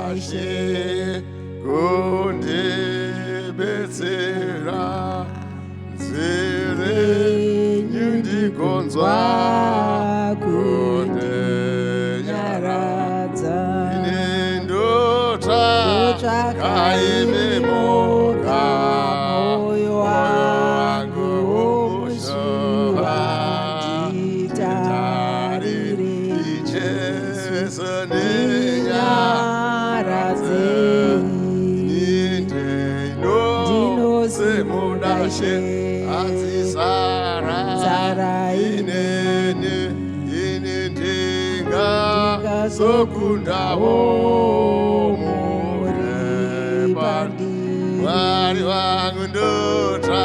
dashe kundi betsera zere nyundi konzwa kundi nyaradza inendota kaimimoka moyo wangu umushuva nditarire ijesu nenyaradze ndinosemudashe azisara inene inendinga sokundawo murepandi mwari wangu ndota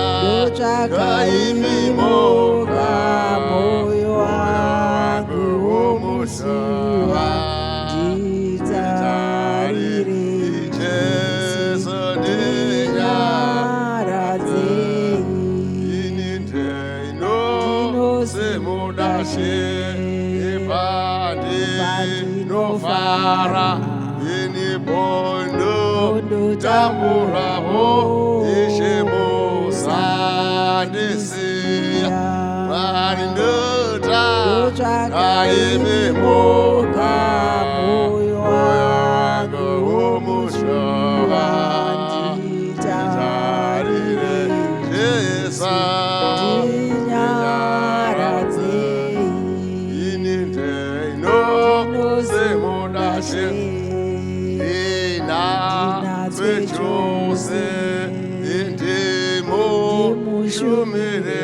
kaimimoka moyo wangu umushuva nditarire ijesu nenyaradze semudashe ebandi nofara inibondo tamburaho ishemusandisiya marindota kaimimoka moyo wangu umushuva nditarire jesa Chose indimo shumire